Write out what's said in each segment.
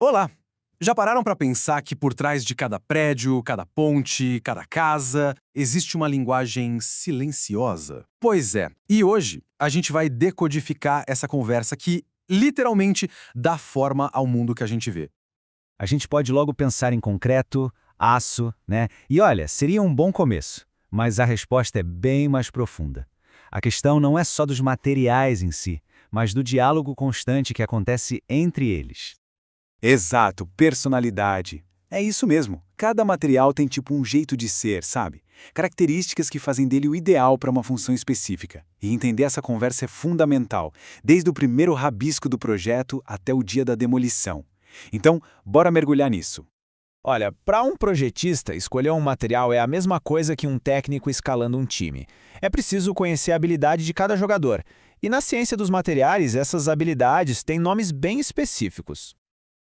Olá! Já pararam para pensar que por trás de cada prédio, cada ponte, cada casa, existe uma linguagem silenciosa? Pois é, e hoje a gente vai decodificar essa conversa que literalmente dá forma ao mundo que a gente vê. A gente pode logo pensar em concreto, aço, né? E olha, seria um bom começo, mas a resposta é bem mais profunda. A questão não é só dos materiais em si, mas do diálogo constante que acontece entre eles. Exato, personalidade. É isso mesmo. Cada material tem tipo um jeito de ser, sabe? Características que fazem dele o ideal para uma função específica. E entender essa conversa é fundamental, desde o primeiro rabisco do projeto até o dia da demolição. Então, bora mergulhar nisso. Olha, para um projetista, escolher um material é a mesma coisa que um técnico escalando um time. É preciso conhecer a habilidade de cada jogador. E na ciência dos materiais, essas habilidades têm nomes bem específicos.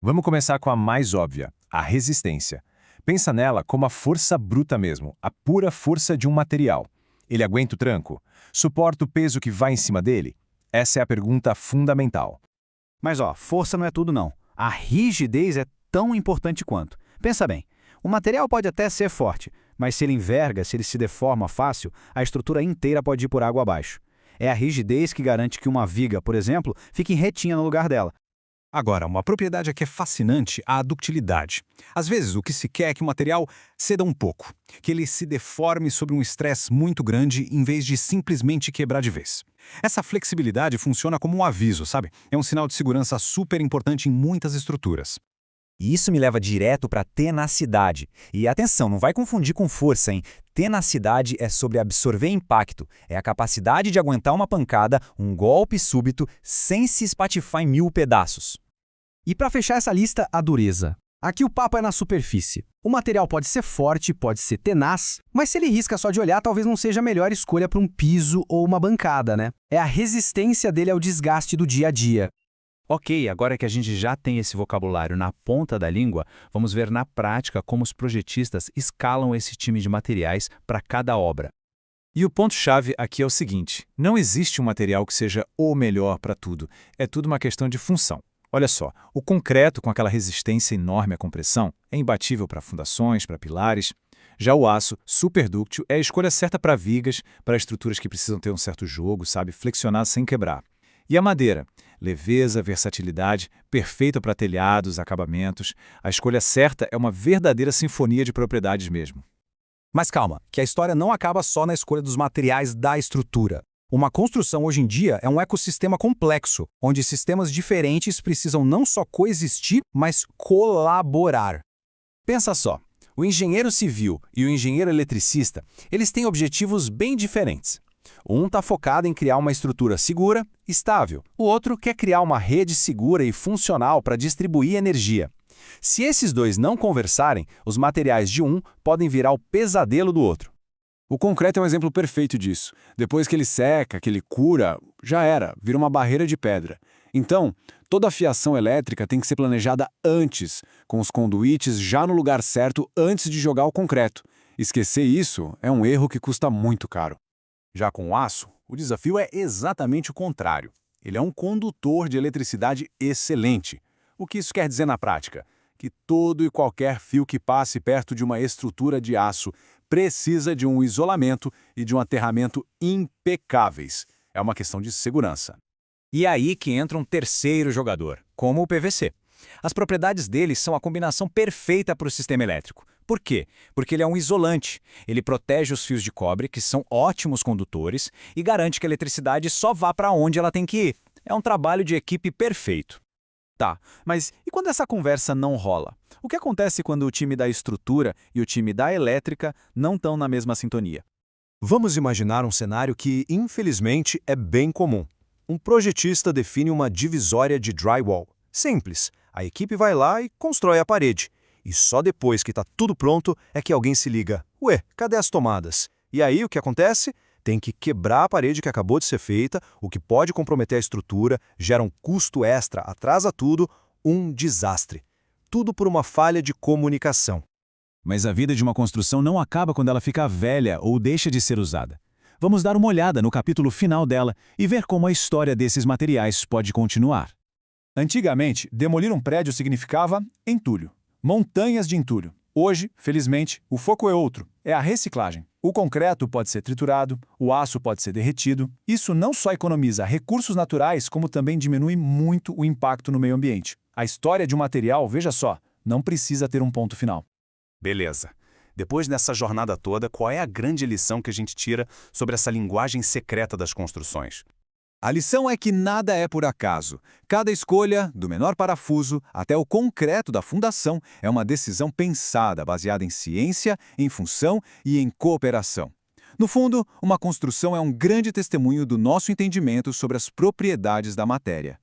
Vamos começar com a mais óbvia, a resistência. Pensa nela como a força bruta mesmo, a pura força de um material. Ele aguenta o tranco? Suporta o peso que vai em cima dele? Essa é a pergunta fundamental. Mas força não é tudo não. A rigidez é tão importante quanto. Pensa bem, o material pode até ser forte, mas se ele enverga, se ele se deforma fácil, a estrutura inteira pode ir por água abaixo. É a rigidez que garante que uma viga, por exemplo, fique retinha no lugar dela. Agora, uma propriedade aqui é fascinante, a ductilidade. Às vezes, o que se quer é que o material ceda um pouco, que ele se deforme sob um estresse muito grande em vez de simplesmente quebrar de vez. Essa flexibilidade funciona como um aviso, sabe? É um sinal de segurança super importante em muitas estruturas. E isso me leva direto para tenacidade. E atenção, não vai confundir com força, hein? Tenacidade é sobre absorver impacto, é a capacidade de aguentar uma pancada, um golpe súbito, sem se espatifar em mil pedaços. E para fechar essa lista, a dureza. Aqui o papo é na superfície. O material pode ser forte, pode ser tenaz, mas se ele risca só de olhar, talvez não seja a melhor escolha para um piso ou uma bancada, né? É a resistência dele ao desgaste do dia a dia. Ok, agora que a gente já tem esse vocabulário na ponta da língua, vamos ver na prática como os projetistas escalam esse time de materiais para cada obra. E o ponto-chave aqui é o seguinte: não existe um material que seja o melhor para tudo. É tudo uma questão de função. Olha só, o concreto com aquela resistência enorme à compressão é imbatível para fundações, para pilares. Já o aço, super dúctil, é a escolha certa para vigas, para estruturas que precisam ter um certo jogo, sabe, flexionar sem quebrar. E a madeira? Leveza, versatilidade, perfeita para telhados, acabamentos. A escolha certa é uma verdadeira sinfonia de propriedades mesmo. Mas calma, que a história não acaba só na escolha dos materiais da estrutura. Uma construção hoje em dia é um ecossistema complexo, onde sistemas diferentes precisam não só coexistir, mas colaborar. Pensa só, o engenheiro civil e o engenheiro eletricista, eles têm objetivos bem diferentes. Um está focado em criar uma estrutura segura, estável. O outro quer criar uma rede segura e funcional para distribuir energia. Se esses dois não conversarem, os materiais de um podem virar o pesadelo do outro. O concreto é um exemplo perfeito disso. Depois que ele seca, que ele cura, já era, vira uma barreira de pedra. Então, toda a fiação elétrica tem que ser planejada antes, com os conduítes já no lugar certo antes de jogar o concreto. Esquecer isso é um erro que custa muito caro. Já com o aço, o desafio é exatamente o contrário. Ele é um condutor de eletricidade excelente. O que isso quer dizer na prática? Que todo e qualquer fio que passe perto de uma estrutura de aço precisa de um isolamento e de um aterramento impecáveis. É uma questão de segurança. E é aí que entra um terceiro jogador, como o PVC. As propriedades dele são a combinação perfeita para o sistema elétrico. Por quê? Porque ele é um isolante. Ele protege os fios de cobre, que são ótimos condutores, e garante que a eletricidade só vá para onde ela tem que ir. É um trabalho de equipe perfeito. Tá, mas e quando essa conversa não rola? O que acontece quando o time da estrutura e o time da elétrica não estão na mesma sintonia? Vamos imaginar um cenário que, infelizmente, é bem comum. Um projetista define uma divisória de drywall. Simples. A equipe vai lá e constrói a parede. E só depois que está tudo pronto é que alguém se liga. Ué, cadê as tomadas? E aí o que acontece? Tem que quebrar a parede que acabou de ser feita, o que pode comprometer a estrutura, gera um custo extra, atrasa tudo, um desastre. Tudo por uma falha de comunicação. Mas a vida de uma construção não acaba quando ela fica velha ou deixa de ser usada. Vamos dar uma olhada no capítulo final dela e ver como a história desses materiais pode continuar. Antigamente, demolir um prédio significava entulho, montanhas de entulho. Hoje, felizmente, o foco é outro, é a reciclagem. O concreto pode ser triturado, o aço pode ser derretido. Isso não só economiza recursos naturais, como também diminui muito o impacto no meio ambiente. A história de um material, veja só, não precisa ter um ponto final. Beleza. Depois dessa jornada toda, qual é a grande lição que a gente tira sobre essa linguagem secreta das construções? A lição é que nada é por acaso. Cada escolha, do menor parafuso até o concreto da fundação, é uma decisão pensada, baseada em ciência, em função e em cooperação. No fundo, uma construção é um grande testemunho do nosso entendimento sobre as propriedades da matéria.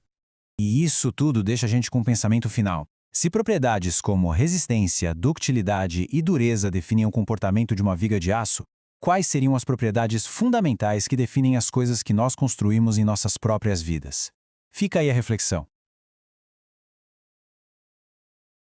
E isso tudo deixa a gente com um pensamento final. Se propriedades como resistência, ductilidade e dureza definem o comportamento de uma viga de aço, quais seriam as propriedades fundamentais que definem as coisas que nós construímos em nossas próprias vidas? Fica aí a reflexão.